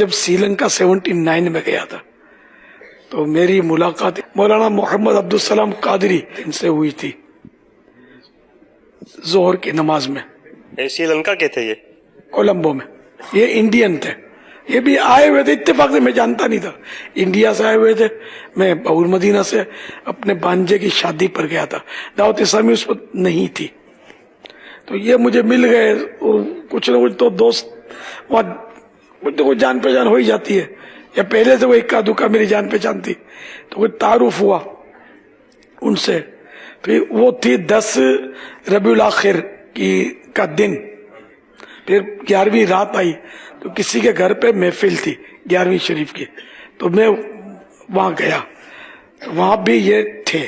جب سری لنکا 79 میں گیا تھا تو میری ملاقات مولانا محمد عبدالسلام قادری ان سے ہوئی تھی ظہر کی نماز میں. سری لنکا کے تھے یہ؟ کولمبو میں. یہ انڈین تھے, یہ بھی آئے ہوئے تھے اتفاق سے, میں جانتا نہیں تھا. انڈیا سے آئے ہوئے تھے. میں باول مدینہ سے اپنے بانجے کی شادی پر گیا تھا, دعوت اسلامی اس وقت نہیں تھی, تو یہ مجھے مل گئے. اور کچھ نہ کچھ تو دوست وہاں کچھ تو کچھ جان پہچان ہو ہی جاتی ہے, یا پہلے سے وہ اکا دکا میری جان پہچان تھی, تو کوئی تعارف ہوا ان سے. پھر وہ تھی 10 ربیع الاخر کا دن. پھر 11ویں رات آئی تو کسی کے گھر پہ محفل تھی 11ویں شریف کی, تو میں وہاں گیا, تو وہاں بھی یہ تھے.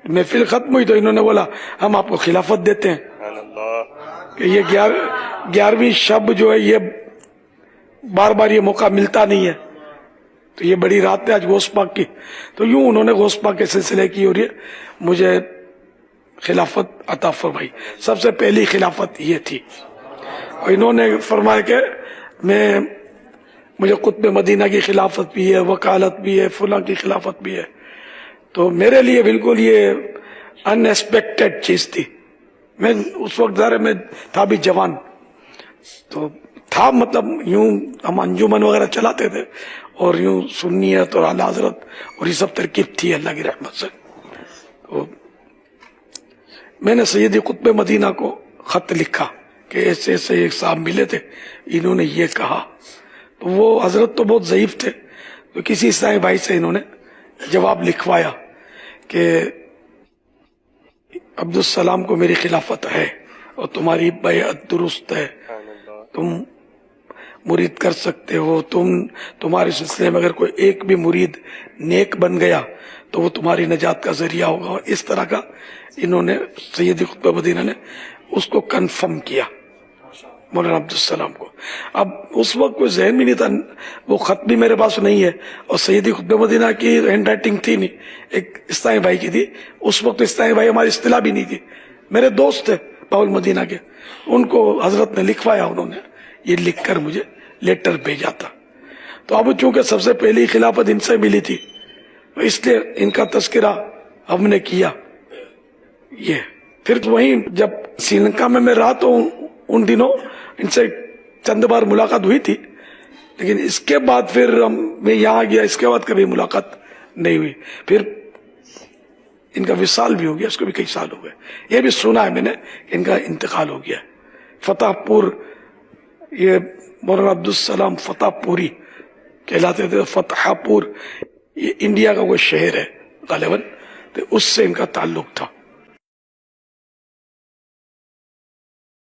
محفل ختم ہوئی تو انہوں نے بولا ہم آپ کو خلافت دیتے ہیں کہ یہ 11ویں شب جو ہے یہ بار بار یہ موقع ملتا نہیں ہے, تو یہ بڑی رات ہے آج غوث پاک کی. تو یوں انہوں نے غوث پاک کے سلسلے کی اور یہ مجھے خلافت عطا فرمائی. سب سے پہلی خلافت یہ تھی. اور انہوں نے فرمایا کہ مجھے قطب مدینہ کی خلافت بھی ہے, وکالت بھی ہے, فلاں کی خلافت بھی ہے. تو میرے لیے بالکل یہ ان ایکسپیکٹڈ چیز تھی. میں اس وقت ذرا میں تھا بھی جوان, تو تھا مطلب یوں ہم انجمن وغیرہ چلاتے تھے اور یوں سنیت اور اعلی حضرت اور یہ سب ترکیب تھی اللہ کی رحمت سے. تو میں نے سیدی قطب مدینہ کو خط لکھا کہ ایسے ایسے ایک صاحب ملے تھے, انہوں نے یہ کہا. تو وہ حضرت تو بہت ضعیف تھے, تو کسی عیسائی بھائی سے انہوں نے جواب لکھوایا کہ عبدالسلام کو میری خلافت ہے اور تمہاری بیعت درست ہے, تم مرید کر سکتے ہو, تمہارے سلسلے میں اگر کوئی ایک بھی مرید نیک بن گیا تو وہ تمہاری نجات کا ذریعہ ہوگا. اور اس طرح کا انہوں نے سیدی قطب مدینہ نے اس کو کنفرم کیا مولانا عبدالسلام کو. اب اس وقت کوئی ذہن بھی نہیں تھا, وہ خط بھی میرے پاس نہیں ہے, اور سیدی قطب مدینہ کی ہینڈ رائٹنگ تھی نہیں, ایک اسلامی بھائی کی تھی. اس وقت اسلامی بھائی ہماری اصطلاح بھی نہیں تھی, میرے دوست تھے باول مدینہ کے, ان کو حضرت نے لکھوایا, انہوں نے یہ لکھ کر مجھے لیٹر بھیجا تھا. تو اب چونکہ سب سے پہلی خلافت ان سے ملی تھی, اس لیے ان کا تذکرہ ہم نے کیا. یہ پھر وہیں جب سری لنکا میں رہا تو ان دنوں ان سے چند بار ملاقات ہوئی تھی, لیکن اس کے بعد پھر میں یہاں گیا, اس کے بعد کبھی ملاقات نہیں ہوئی. پھر ان کا وصال بھی ہو گیا, اس کو بھی کئی سال ہو گئے. یہ بھی سنا ہے میں نے کہ ان کا انتقال ہو گیا. فتح پور, یہ مولانا عبدالسلام فتح پوری کہلاتے تھے. فتح پور یہ انڈیا کا کوئی شہر ہے غالباً, تو اس سے ان کا تعلق تھا.